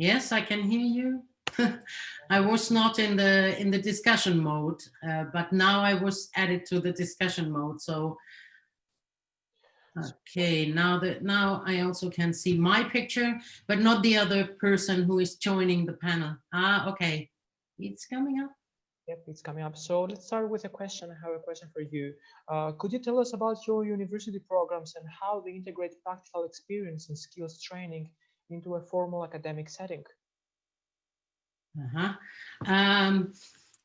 Yes, I can hear you. I was not in the discussion mode, but now I was added to the discussion mode. So okay, now I also can see my picture, but not the other person who is joining the panel. Ah, okay, it's coming up. Yep, it's coming up. So let's start with a question. I have a question for you. Could you tell us about your university programs and how they integrate practical experience and skills training into a formal academic setting?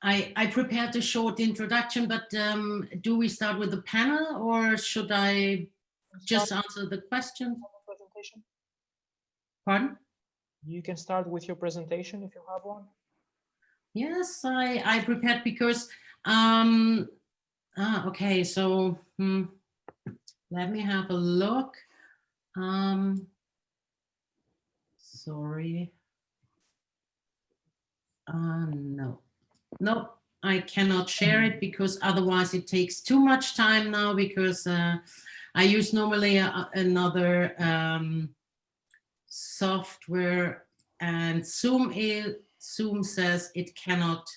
I prepared a short introduction, but do we start with the panel or should I just answer the question? Presentation. Pardon? You can start with your presentation if you have one. Yes, I prepared because, okay, so let me have a look. Sorry. No, I cannot share it because otherwise it takes too much time now because I use normally another software and Zoom says it cannot.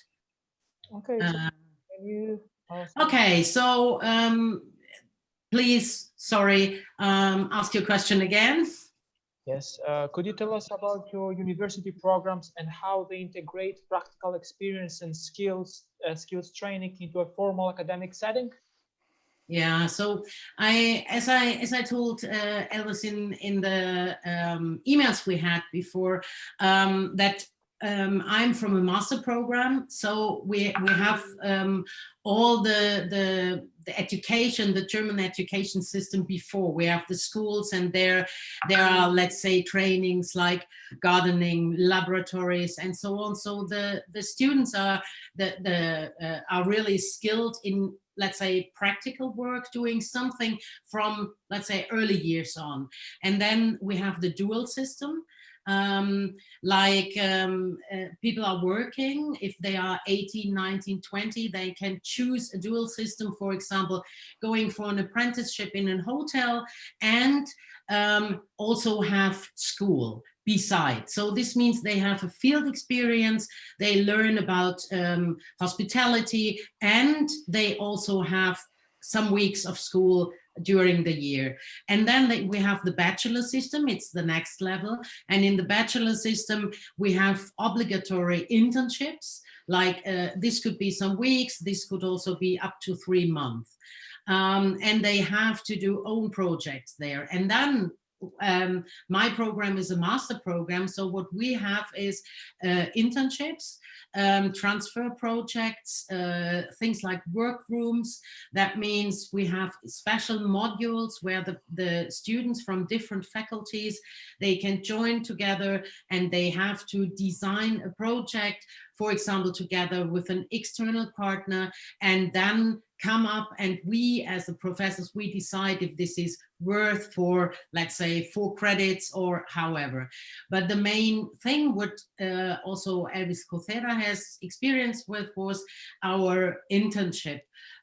Okay. So can you okay, so please, sorry, ask your question again. Yes. Could you tell us about your university programs and how they integrate practical experience and skills training into a formal academic setting? Yeah, so as I told Elvis in the emails we had before, that I'm from a master program, so we have all the education, the German education system before. We have the schools, and there are, let's say, trainings like gardening, laboratories, and so on. So the students are are really skilled in, let's say, practical work, doing something from, let's say, early years on. And then we have the dual system. People are working, if they are 18, 19, 20, they can choose a dual system, for example, going for an apprenticeship in a hotel and also have school beside. So this means they have a field experience, they learn about hospitality, and they also have some weeks of school during the year. And then we have the bachelor system, it's the next level. And in the bachelor system, we have obligatory internships, like this could be some weeks, this could also be up to 3 months. And they have to do own projects there. And then my program is a master program. So what we have is internships, transfer projects, things like workrooms. That means we have special modules where the students from different faculties, they can join together and they have to design a project, for example, together with an external partner, and then come up, and we as the professors, we decide if this is worth for, let's say, 4 credits or however. But the main thing what also Elvis Cocera has experience with was our internship.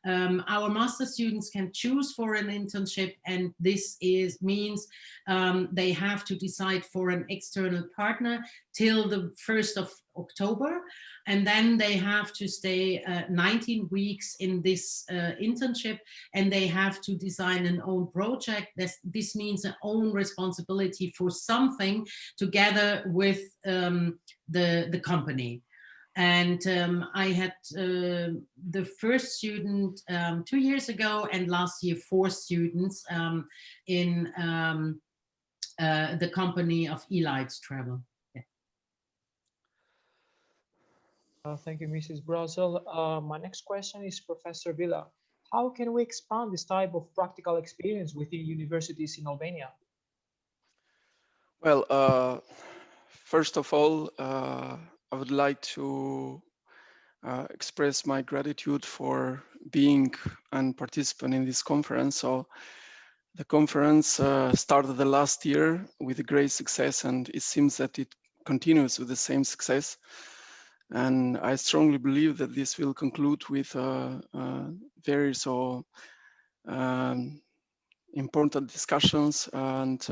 Our master students can choose for an internship, and this means they have to decide for an external partner till the 1st of October, and then they have to stay 19 weeks in this internship, and they have to design an own project. This means an own responsibility for something together with the company. And I had the first student 2 years ago, and last year 4 students in the company of Elites Travel. Yeah. Thank you, Mrs. Brozel. My next question is Professor Vila. How can we expand this type of practical experience within universities in Albania? Well, first of all, I would like to express my gratitude for being a participant in this conference. So the conference started the last year with a great success, and it seems that it continues with the same success. And I strongly believe that this will conclude with very important discussions and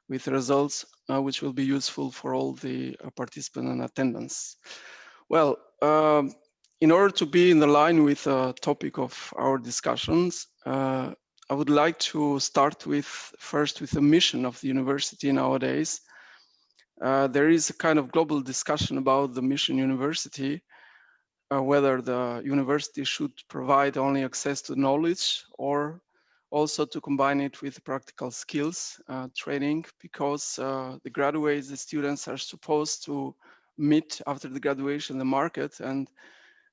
with results which will be useful for all the participants and attendants. Well, in order to be in the line with the topic of our discussions, I would like to start first with the mission of the university nowadays. There is a kind of global discussion about the mission university, whether the university should provide only access to knowledge or also to combine it with practical skills training, because the graduates, the students are supposed to meet after the graduation the market, and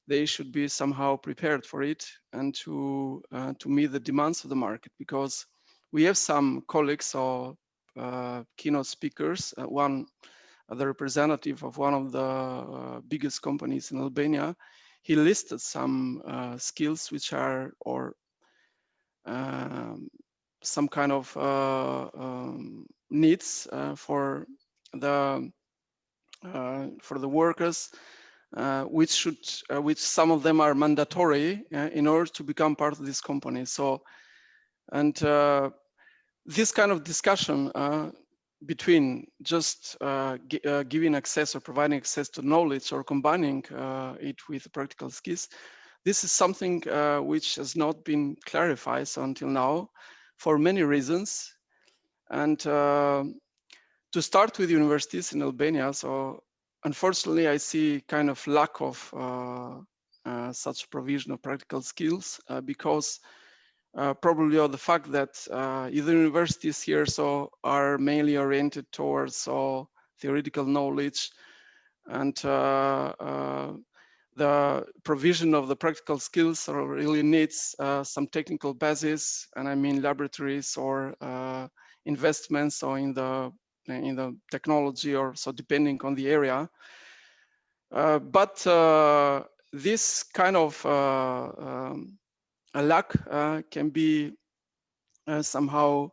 they should be somehow prepared for it and to meet the demands of the market, because we have some colleagues or keynote speakers. The representative of one of the biggest companies in Albania, he listed some skills which are, or some kind of needs for the workers, which some of them are mandatory in order to become part of this company. So, and this kind of discussion between just giving access or providing access to knowledge or combining it with practical skills, this is something which has not been clarified until now for many reasons. And to start with universities in Albania, so unfortunately I see kind of lack of such provision of practical skills because probably of the fact that either universities here are mainly oriented towards theoretical knowledge, and the provision of the practical skills really needs some technical basis, and I mean laboratories or investments or in the technology, or so depending on the area. But this kind of a lack can be somehow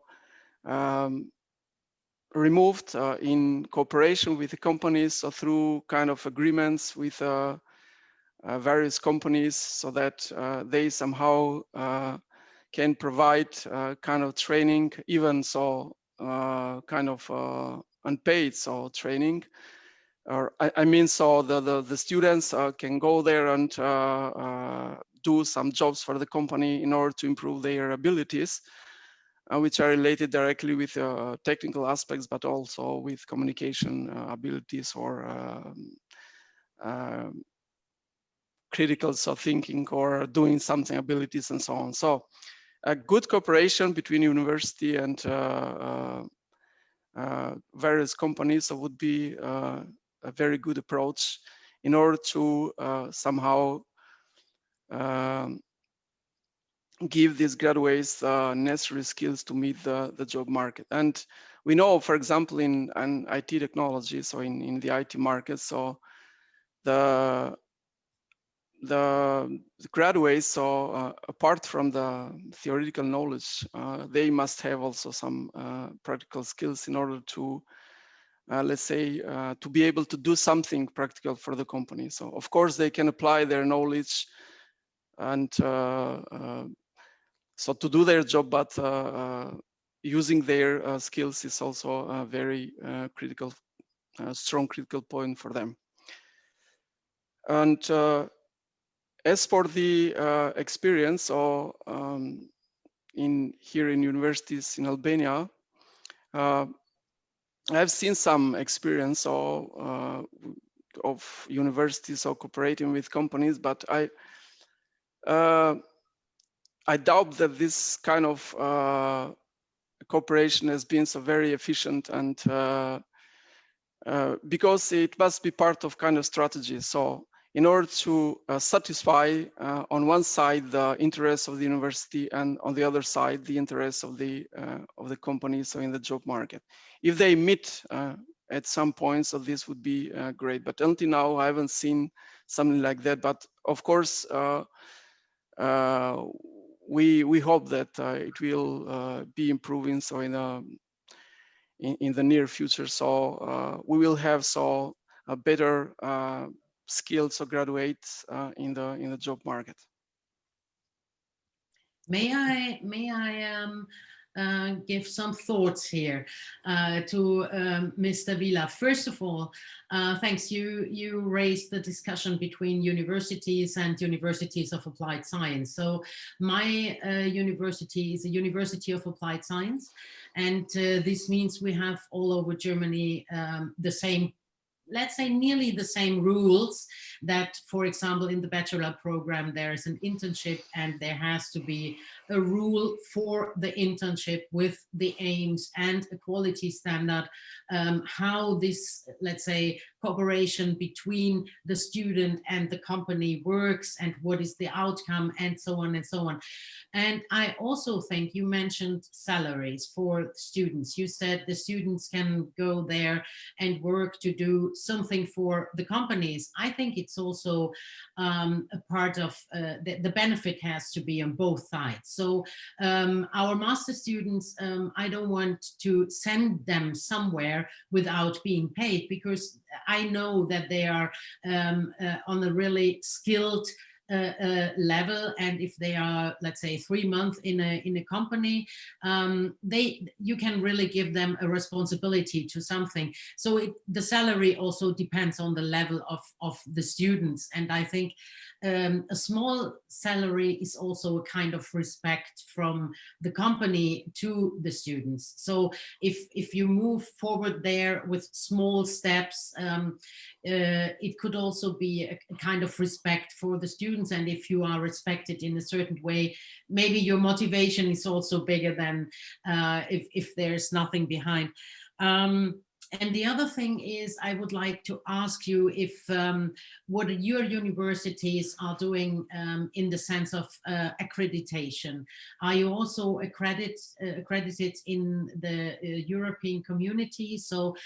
removed in cooperation with the companies, or through kind of agreements with various companies, so that they somehow can provide kind of training, even so kind of unpaid training. Or I mean, so the students can go there and do some jobs for the company in order to improve their abilities, which are related directly with technical aspects, but also with communication abilities, or critical thinking, or doing something abilities, and so on. So a good cooperation between university and various companies would be a very good approach in order to somehow give these graduates necessary skills to meet the job market. And we know, for example, in IT technology, so in the IT market, so the graduates, so apart from the theoretical knowledge, they must have also some practical skills in order to let's say to be able to do something practical for the company. So of course they can apply their knowledge and so to do their job, but using their skills is also a very critical, strong critical point for them. And as for the experience, or here in universities in Albania, I've seen some experience of universities or cooperating with companies, but I doubt that this kind of cooperation has been so very efficient, and because it must be part of kind of strategy. So in order to satisfy on one side the interests of the university, and on the other side the interests of the companies, so in the job market, if they meet at some point, so this would be great. But until now I haven't seen something like that. But of course we hope that it will be improving, so in the near future. So we will have a better skills or graduates in the job market. May I give some thoughts here to Mr. Vila. First of all, thanks. You raised the discussion between universities and universities of applied science. So my university is a university of applied science, and this means we have all over Germany the same, let's say nearly the same rules. That, for example, in the bachelor program, there is an internship and there has to be a rule for the internship with the aims and a quality standard, how this, let's say, cooperation between the student and the company works and what is the outcome and so on and so on. And I also think you mentioned salaries for students. You said the students can go there and work to do something for the companies. I think it's also a part of the benefit has to be on both sides. So our master students, I don't want to send them somewhere without being paid, because I know that they are on a really skilled level, and if they are, let's say, 3 months in a company, you can really give them a responsibility to something. So the salary also depends on the level of the students, and I think a small salary is also a kind of respect from the company to the students. So if you move forward there with small steps, it could also be a kind of respect for the students. And if you are respected in a certain way, maybe your motivation is also bigger than if there's nothing behind. And the other thing is, I would like to ask you if what your universities are doing in the sense of accreditation. Are you also accredited in the European community? So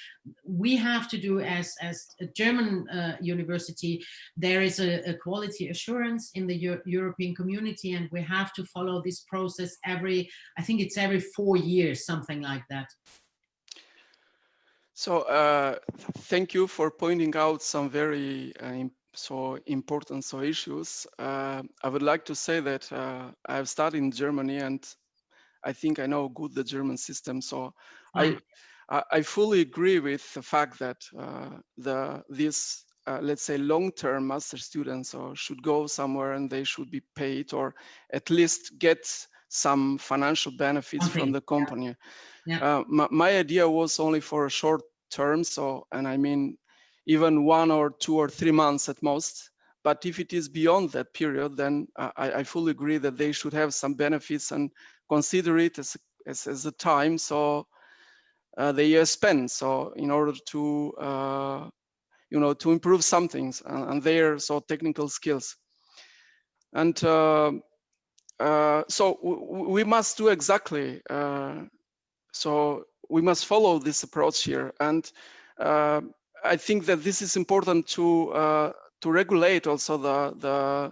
we have to do, as a German university, there is a quality assurance in the European community, and we have to follow this process I think it's every 4 years, something like that. So thank you for pointing out some very important issues. I would like to say that I have studied in Germany, and I think I know good the German system. So I fully agree with the fact that these let's say long-term master students should go somewhere and they should be paid, or at least get some financial benefits from the company. Yeah. My idea was only for a short term, and I mean even 1 or 2 or 3 months at most. But if it is beyond that period, then I fully agree that they should have some benefits and consider it as a time they spend in order to to improve some things and their technical skills. And so we must do exactly so we must follow this approach here. And I think that this is important to regulate also the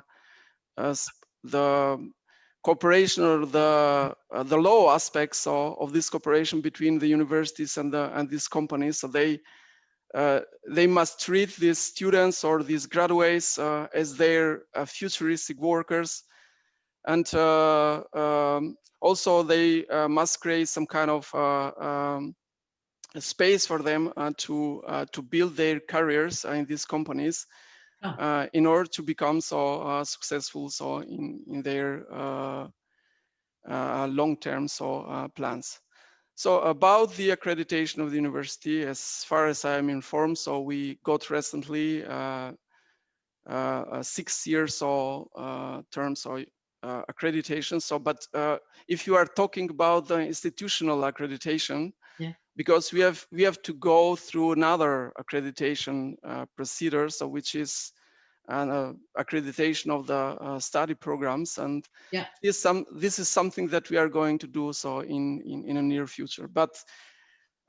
cooperation, or the law aspects of this cooperation between the universities and these companies. So they must treat these students or these graduates as their futuristic workers. And also they must create some kind of a space for them to build their careers in these companies in order to become successful in their long-term plans. So about the accreditation of the university, as far as I am informed, so we got recently 6 years terms accreditation. So, but if you are talking about the institutional accreditation, because we have to go through another accreditation procedure, so which is an accreditation of the study programs, and this is something that we are going to do in the near future. But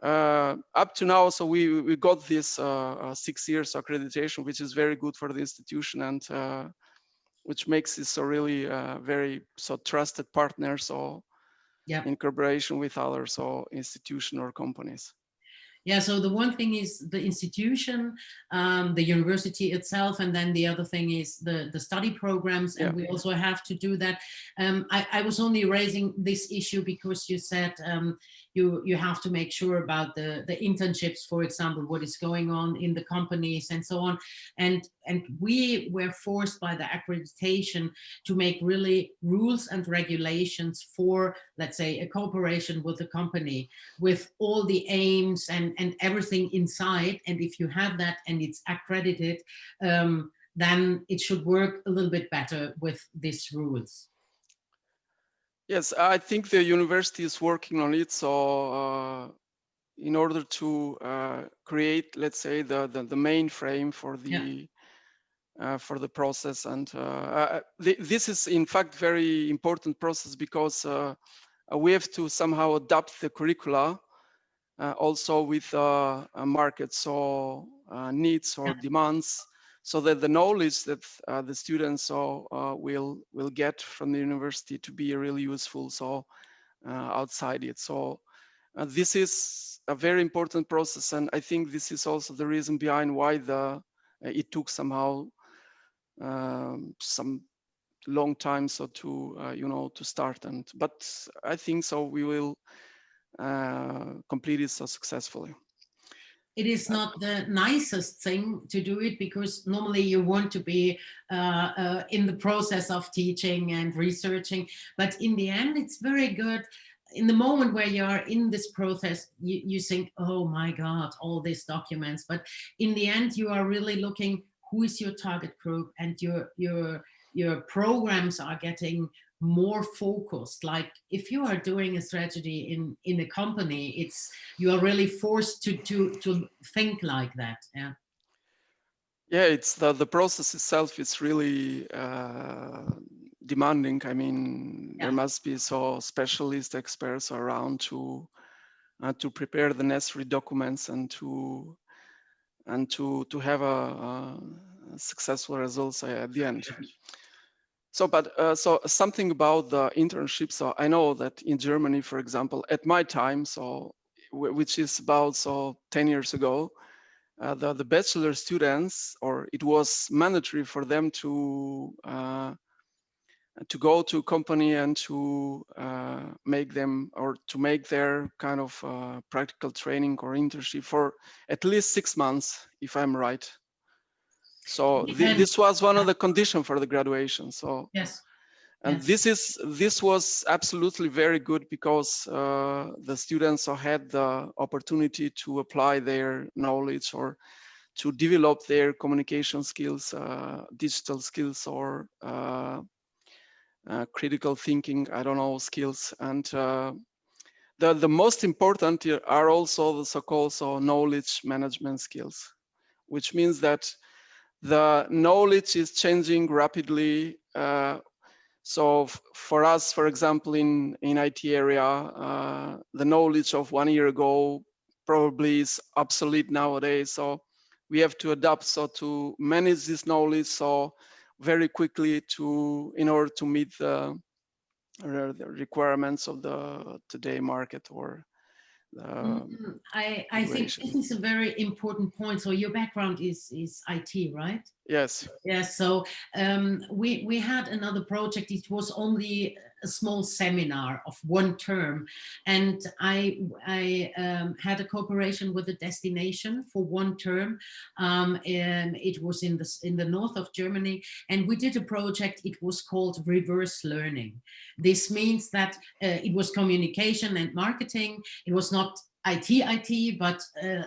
up to now, so we got this 6 years accreditation, which is very good for the institution, and which makes this a really very trusted partner in cooperation with other institutions or companies. Yeah, so the one thing is the institution, the university itself, and then the other thing is the study programs, and we also have to do that. I was only raising this issue because you said you have to make sure about the internships, for example, what is going on in the companies and so on. And we were forced by the accreditation to make really rules and regulations for, let's say, a cooperation with a company with all the aims and everything inside. And if you have that and it's accredited, then it should work a little bit better with these rules. Yes, I think the university is working on it. So in order to create, let's say, the main frame for the process, and this is in fact very important process, because we have to somehow adapt the curricula also with market needs or demands, so that the knowledge that the students will get from the university to be really useful outside it. So this is a very important process, and I think this is also the reason behind why it took somehow some long time to start. But I think so we will complete it so successfully. It is not the nicest thing to do it, because normally you want to be in the process of teaching and researching, but in the end it's very good. In the moment where you are in this process, you think, oh my God, all these documents, but in the end you are really looking who is your target group, and your programs are getting more focused. Like if you are doing a strategy in a company, you are really forced to think like that. It's the process itself is really demanding. I mean, there must be specialist experts around to prepare the necessary documents and to have a successful results at the end. So something about the internship. So I know that in Germany, for example, at my time, which is about 10 years ago, the bachelor students, or it was mandatory for them to go to a company and to make their kind of practical training or internship for at least 6 months, if I'm right. So this was one of the conditions for the graduation. So yes. And this was absolutely very good, because the students had the opportunity to apply their knowledge or to develop their communication skills, digital skills, or critical thinking, I don't know, skills. And the most important are also the so-called knowledge management skills, which means that the knowledge is changing rapidly. So for us, for example, in IT area, the knowledge of 1 year ago probably is obsolete nowadays. So we have to adapt to manage this knowledge very quickly in order to meet the requirements of the today market or I think this is a very important point. So your background is IT, right? Yes. Yes. So we had another project. It was only a small seminar of 1 term, and I had a cooperation with a destination for 1 term. And it was in the north of Germany, and we did a project. It was called reverse learning. This means that it was communication and marketing. It was not IT, but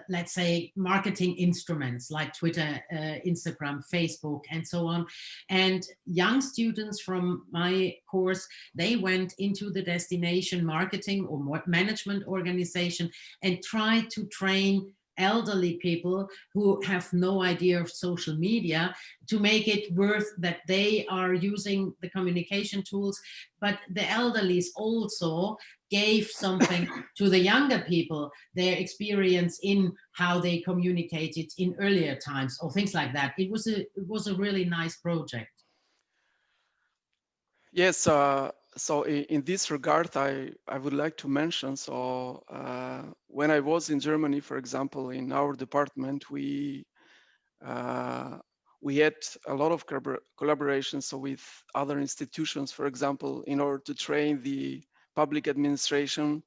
let's say marketing instruments like Twitter, Instagram, Facebook, and so on. And young students from my course, they went into the destination marketing or management organization and tried to train elderly people who have no idea of social media to make it worth that they are using the communication tools. But the elderlies also gave something to the younger people, their experience in how they communicated in earlier times or things like that. It was a really nice project. Yes, So in this regard, I would like to mention, so when I was in Germany, for example, in our department, we had a lot of collaboration so with other institutions, for example, in order to train the public administration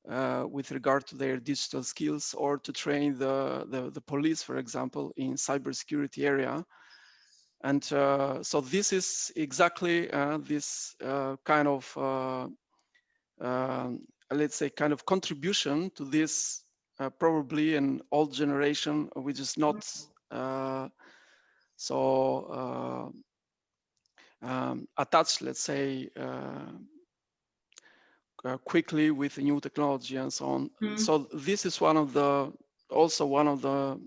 with regard to their digital skills, or to train the police, for example, in cybersecurity area. And so this is exactly this kind of, let's say, kind of contribution to this probably an old generation, which is not so attached, let's say, quickly with new technology and so on. So this is one of the, also one of the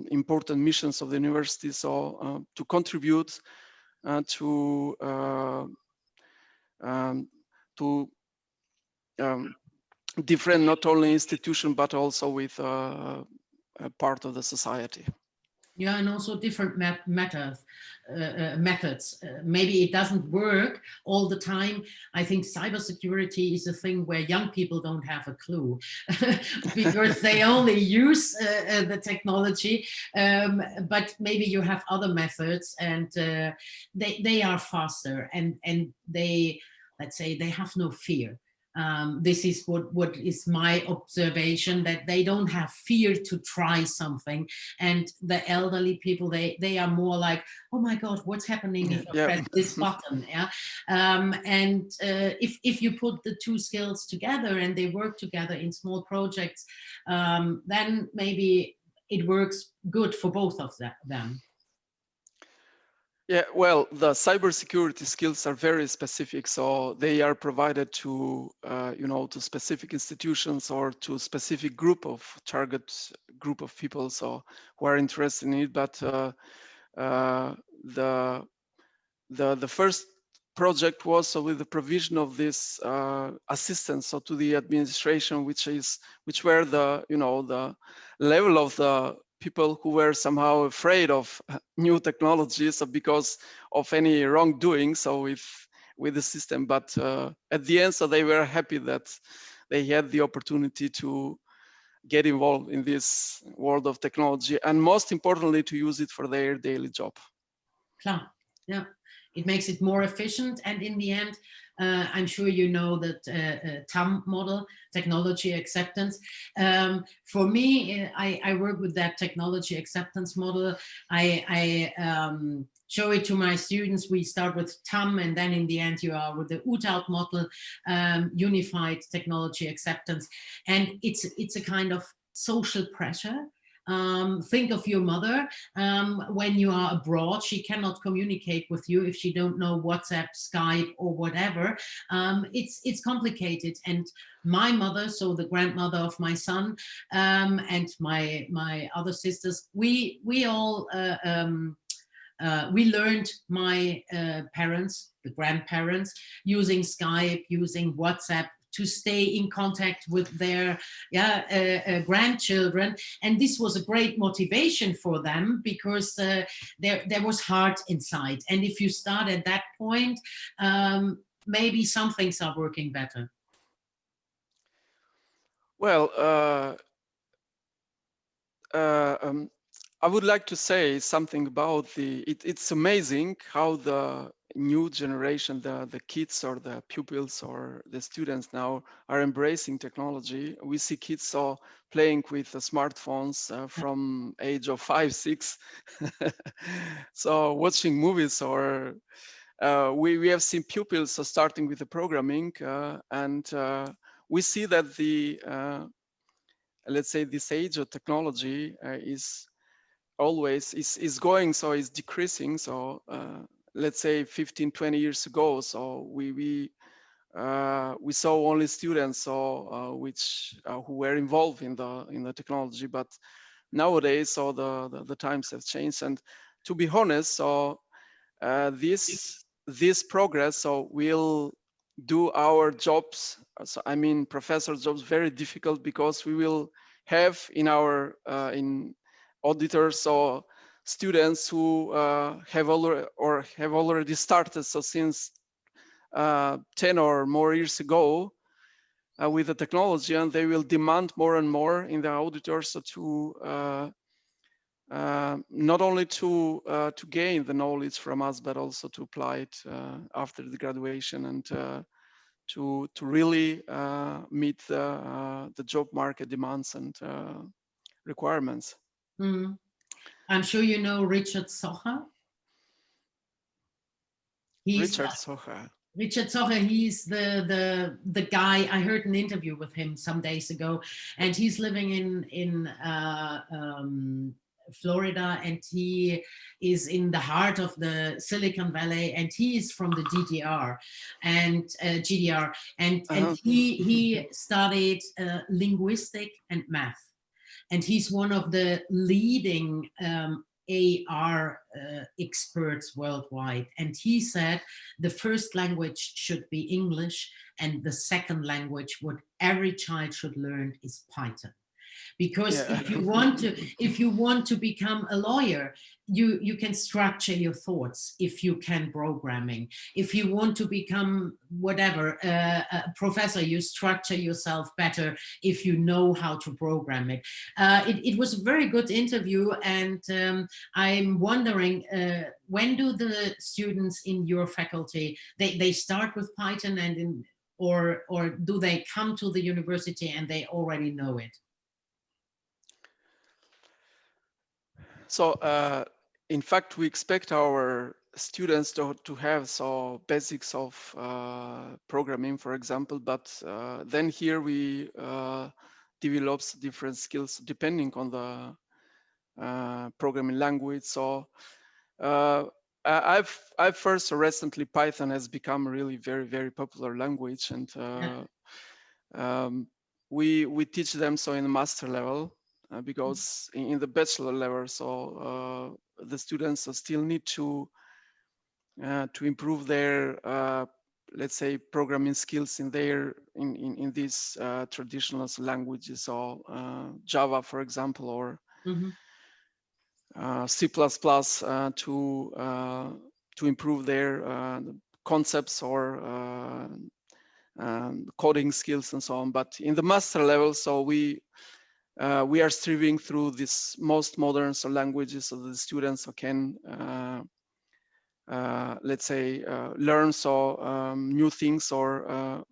important missions of the university. So to contribute to different, not only institution, but also with a part of the society. Yeah, and also different methods. Maybe it doesn't work all the time. I think cybersecurity is a thing where young people don't have a clue because they only use the technology. But maybe you have other methods, and they are faster, and they, let's say, they have no fear. This is what is my observation, that they don't have fear to try something. And the elderly people, they are more like, oh my God, what's happening if I press this button? Yeah. And if you put the two skills together and they work together in small projects, then maybe it works good for both of them. Yeah, well, the cybersecurity skills are very specific, so they are provided to, to specific institutions or to specific target group of people, so who are interested in it. But the first project was so with the provision of this assistance, so to the administration, which were the the level of the people who were somehow afraid of new technologies because of any wrongdoing, so with the system. But at the end, so they were happy that they had the opportunity to get involved in this world of technology, and most importantly, to use it for their daily job. Klar. Yeah, it makes it more efficient, and in the end, I'm sure you know that TAM model, technology acceptance. For me, I work with that technology acceptance model. I show it to my students. We start with TAM, and then in the end you are with the UTAUT model, unified technology acceptance. And it's a kind of social pressure. Think of your mother when you are abroad. She cannot communicate with you if she don't know WhatsApp, Skype, or whatever. It's complicated. And my mother, so the grandmother of my son, and my other sisters, we all we learned my parents, the grandparents, using Skype, using WhatsApp, to stay in contact with their grandchildren. And this was a great motivation for them, because there was heart inside. And if you start at that point, maybe some things are working better. Well, I would like to say something about it's amazing how the new generation, the kids or the pupils or the students now are embracing technology. We see kids so playing with the smartphones from age of 5, 6. So watching movies, or we have seen pupils starting with the programming, and we see that the let's say this age of technology is always is going, so it's decreasing. So let's say 15, 20 years ago, so we saw only students so which who were involved in the technology. But nowadays, so the times have changed, and to be honest, so this progress so will do our jobs, so I mean professor jobs, very difficult, because we will have in our in auditors so students who have already started. So since 10 or more years ago with the technology, and they will demand more and more in the auditors to not only to gain the knowledge from us, but also to apply it after the graduation, and to really meet the job market demands and requirements. Mm. I'm sure you know Richard Socher. Richard Socher. Richard Socher, he's the guy. I heard an interview with him some days ago, and he's living in Florida, and he is in the heart of the Silicon Valley, and he is from the DDR and GDR, and he studied linguistic and math, and he's one of the leading AR experts worldwide. And he said the first language should be English, and the second language what every child should learn is Python. Because if you want to become a lawyer, you can structure your thoughts if you can programming. If you want to become whatever a professor, you structure yourself better if you know how to program it. It was a very good interview, and I'm wondering, when do the students in your faculty they start with Python, and or do they come to the university and they already know it? So in fact, we expect our students to have basics of programming, for example, but then here we develop different skills depending on the programming language. So I've first recently Python has become a really very popular language, and we teach them in the master level. Because in the bachelor level, the students still need to improve their, let's say, programming skills in these traditional languages, so Java, for example, or C++ to improve their concepts or coding skills and so on. But in the master level, so we are striving through these most modern languages, so the students can, let's say, learn new things, or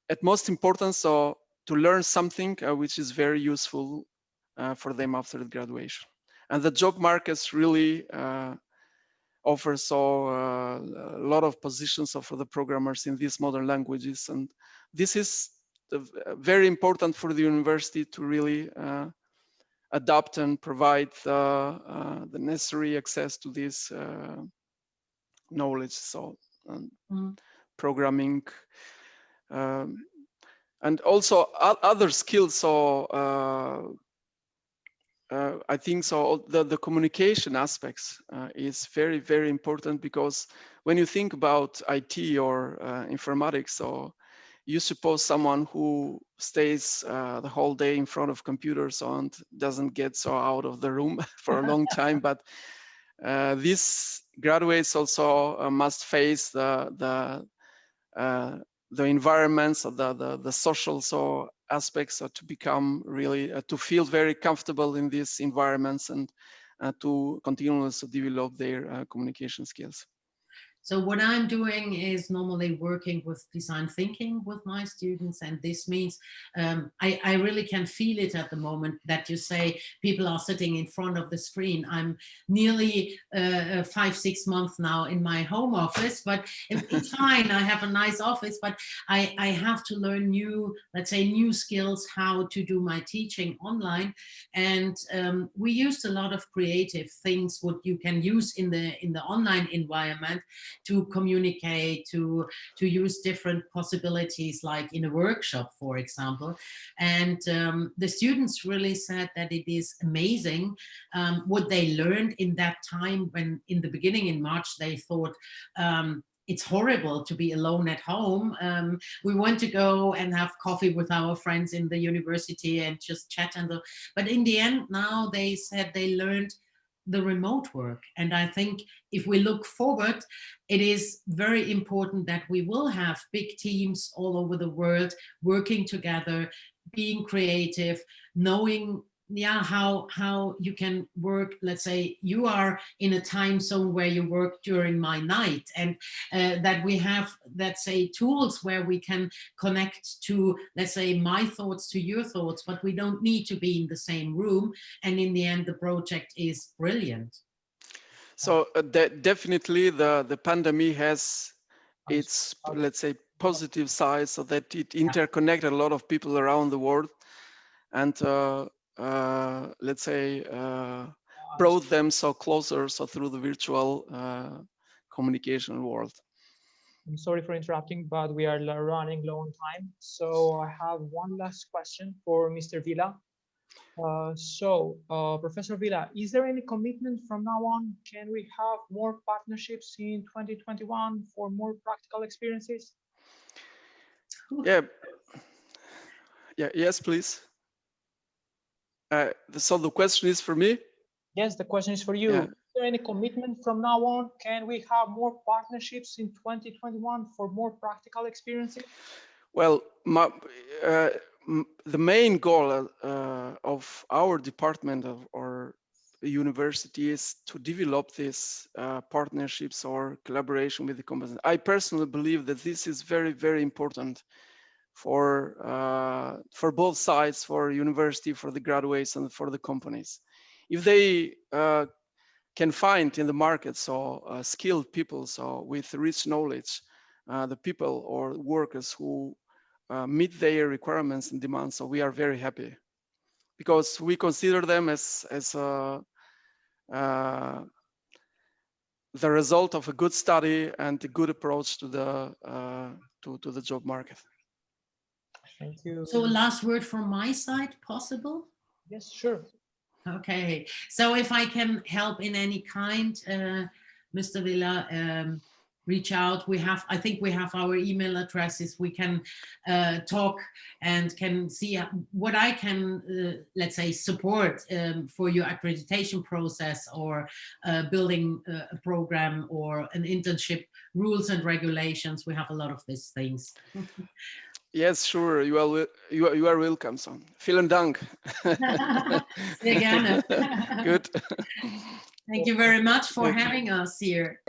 at most important, so to learn something which is very useful for them after the graduation. And the job markets really offers a lot of positions for the programmers in these modern languages, and this is very important for the university to really adapt and provide the necessary access to this knowledge, so programming, and also other skills. So I think the communication aspects is very important, because when you think about IT or informatics, so you suppose someone who stays the whole day in front of computers and doesn't get out of the room for a long time. But these graduates also must face the environments, the social aspects, to become really to feel very comfortable in these environments, and to continuously develop their communication skills. So what I'm doing is normally working with design thinking with my students, and this means I really can feel it at the moment that you say people are sitting in front of the screen. I'm nearly 5-6 months now in my home office, but it's fine. I have a nice office, but I have to learn new, let's say, new skills, how to do my teaching online. And we used a lot of creative things what you can use in the online environment to communicate, to use different possibilities, like in a workshop, for example. And the students really said that it is amazing what they learned in that time, when in the beginning in March they thought it's horrible to be alone at home. We want to go and have coffee with our friends in the university and just chat. But in the end, now they said they learned the remote work. And I think if we look forward, it is very important that we will have big teams all over the world working together, being creative, knowing how you can work. Let's say you are in a time zone where you work during my night, and that we have, let's say, tools where we can connect to, let's say, my thoughts to your thoughts, but we don't need to be in the same room, and in the end the project is brilliant. So definitely the pandemic has its, let's say, positive side, so that it interconnected a lot of people around the world, and let's say brought them so closer, so through the virtual communication world. I'm sorry for interrupting, but we are running low on time. So I have one last question for Mr. Vila. Professor Vila, is there any commitment from now on? Can we have more partnerships in 2021 for more practical experiences? Yes, please. So the question is for me? Yes, the question is for you. Yeah. Is there any commitment from now on? Can we have more partnerships in 2021 for more practical experiences? Well, the main goal of our department or university is to develop these partnerships or collaboration with the companies. I personally believe that this is very, very important for both sides, for university, for the graduates, and for the companies. If they can find in the market skilled people, with rich knowledge, the people or workers who meet their requirements and demands, so we are very happy, because we consider them as the result of a good study and a good approach to the job market. Thank you. So last word from my side, possible? Yes, sure. Okay, so if I can help in any kind, Mr. Vila, reach out. I think we have our email addresses. We can talk and can see what I can, let's say, support for your accreditation process, or building a program, or an internship, rules and regulations. We have a lot of these things. Yes, sure. You are welcome. So, vielen Dank. Sehr gerne. Good. Thank you very much for having us here.